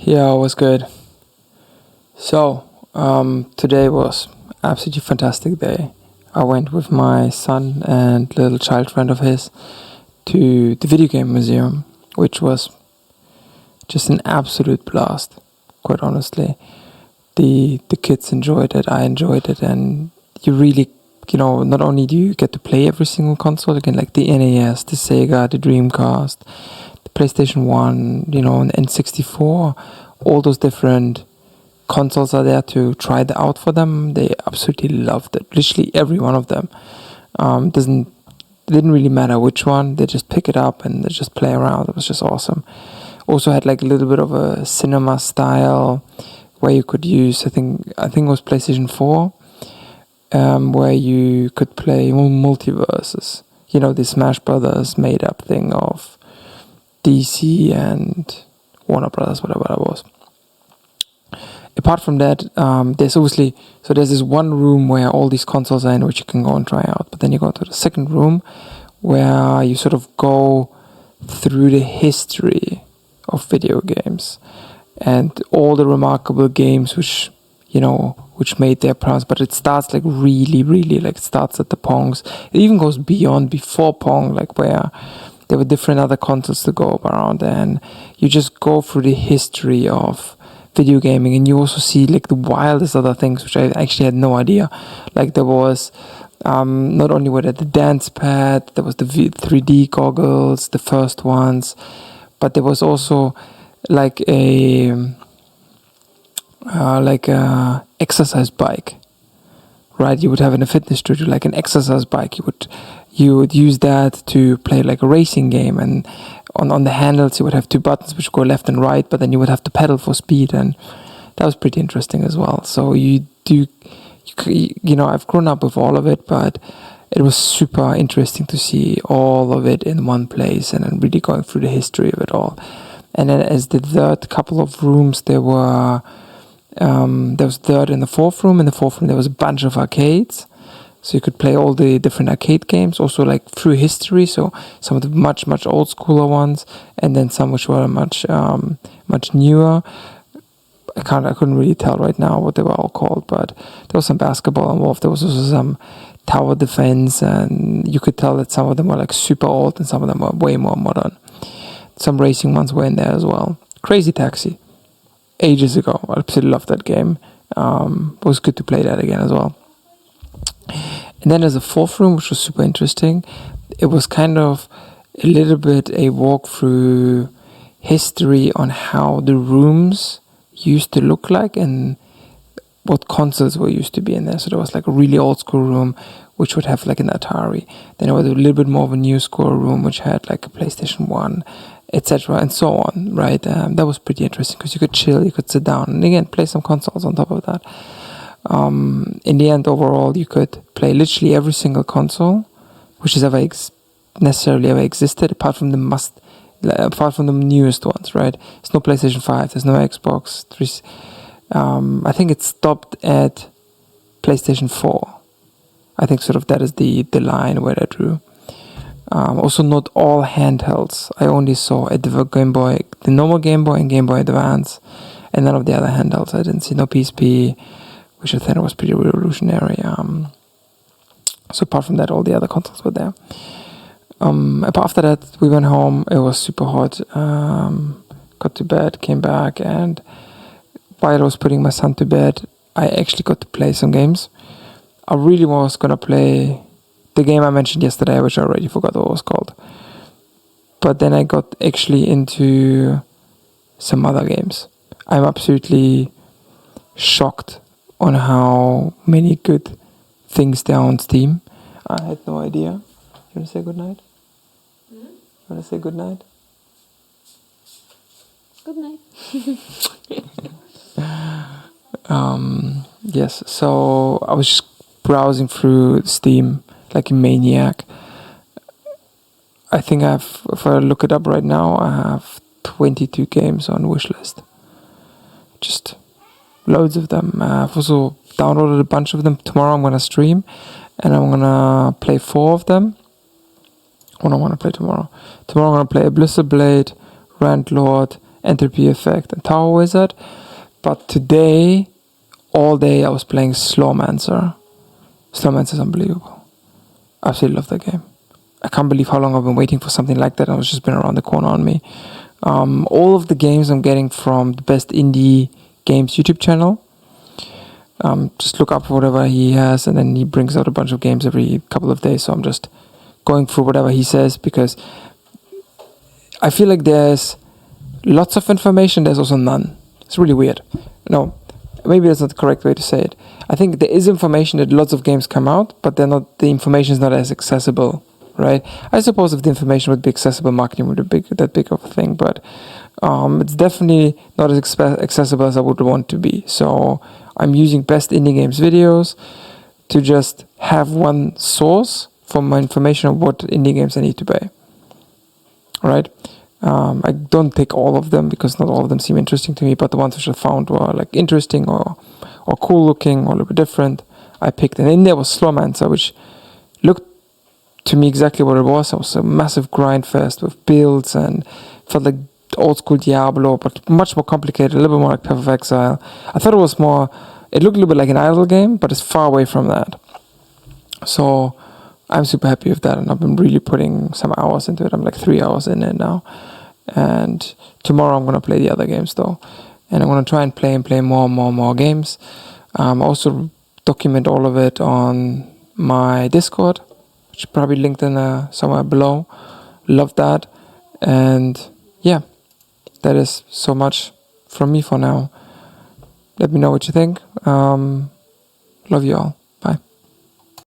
Yeah, it was good. So, today was absolutely fantastic day. I went with my son and little child friend of his to the video game museum, which was just an absolute blast. Quite honestly, the kids enjoyed it. I enjoyed it, and you really, not only do you get to play every single console again, like the NES, the Sega, the Dreamcast, the PlayStation One, and N64, all those different consoles are there to try it out for them. They absolutely loved it. Literally every one of them. Didn't really matter which one. They just pick it up and they just play around. It was just awesome. Also had like a little bit of a cinema style where you could use. I think it was PlayStation 4, where you could play multiverses. The Smash Brothers made up thing of DC and Warner Brothers, whatever that was. Apart from that, there's this one room where all these consoles are in, which you can go and try out. But then you go to the second room where you sort of go through the history of video games and all the remarkable games which made their prowess. But it starts like really, really, like it starts at the Pongs. It even goes before Pong, like where there were different other consoles to go around, and you just go through the history of video gaming, and you also see like the wildest other things which I actually had no idea. Like there was not only were there the dance pad, there was the 3D goggles, the first ones, but there was also like a exercise bike, right? You would have in a fitness studio like an exercise bike. You would use that to play like a racing game, and on the handles you would have two buttons which go left and right, but then you would have to pedal for speed, and that was pretty interesting as well. So I've grown up with all of it, but it was super interesting to see all of it in one place and then really going through the history of it all. And then as the third couple of rooms, there was third and the fourth room. In the fourth room there was a bunch of arcades, so you could play all the different arcade games, also like through history. So some of the much old schooler ones, and then some which were much newer. I couldn't really tell right now what they were all called, but there was some basketball involved. There was also some tower defense, and you could tell that some of them were like super old and some of them were way more modern. Some racing ones were in there as well. Crazy Taxi, ages ago. I absolutely loved that game. It was good to play that again as well. And then there's a fourth room, which was super interesting. It was kind of a little bit a walk through history on how the rooms used to look like and what consoles were used to be in there. So there was like a really old school room which would have like an Atari. Then there was a little bit more of a new school room which had like a PlayStation 1, etc. and so on, right? That was pretty interesting because you could chill, you could sit down and again play some consoles on top of that. In the end, overall, you could play literally every single console which has necessarily ever existed, apart from the newest ones, right? There's no PlayStation 5, there's no Xbox 3. I think it stopped at PlayStation 4. I think sort of that is the line where they drew. Also, not all handhelds. I only saw at the Game Boy, the normal Game Boy and Game Boy Advance, and none of the other handhelds. I didn't see no PSP, which I thought was pretty revolutionary. So apart from that, all the other consoles were there. After that, we went home. It was super hot. Got to bed, came back, and while I was putting my son to bed, I actually got to play some games. I really was gonna play the game I mentioned yesterday, which I already forgot what it was called. But then I got actually into some other games. I'm absolutely shocked on how many good things there are on Steam. I had no idea. You want to say goodnight? Mm-hmm. You want to say goodnight? Good night. Yes, so I was just browsing through Steam like a maniac. I think if I look it up right now, I have 22 games on wishlist. Just loads of them. I've also downloaded a bunch of them. Tomorrow I'm going to stream, and I'm going to play 4 of them. What do I want to play tomorrow? Tomorrow I'm going to play a Blizzard Blade, Randlord, Entropy Effect, and Tower Wizard. But today, all day, I was playing Slormancer. Slormancer is unbelievable. I absolutely love that game. I can't believe how long I've been waiting for something like that, and it's just been around the corner on me. All of the games I'm getting from the Best Indie Games YouTube channel. Just look up whatever he has, and then he brings out a bunch of games every couple of days. So I'm just going through whatever he says, because I feel like there's lots of information, there's also none. It's really weird. No, maybe that's not the correct way to say it. I think there is information that lots of games come out, but the information is not as accessible, right? I suppose if the information would be accessible, marketing would be that big of a thing, but it's definitely not as accessible as I would want to be. So I'm using Best Indie Games videos to just have one source for my information of what indie games I need to play. Right? I don't take all of them, because not all of them seem interesting to me, but the ones which I found were like interesting or cool looking or a little bit different, I picked. And in there was Slormancer, which looked to me exactly what it was. It was a massive grind fest with builds, and felt like old school Diablo, but much more complicated, a little bit more like Path of Exile. I thought it looked a little bit like an idle game, but it's far away from that. So I'm super happy with that, and I've been really putting some hours into it. I'm like 3 hours in it now. And tomorrow I'm going to play the other games though. And I'm going to try and play more games. Also document all of it on my Discord, which is probably linked in somewhere below. Love that. And yeah, that is so much from me for now. Let me know what you think. Love you all.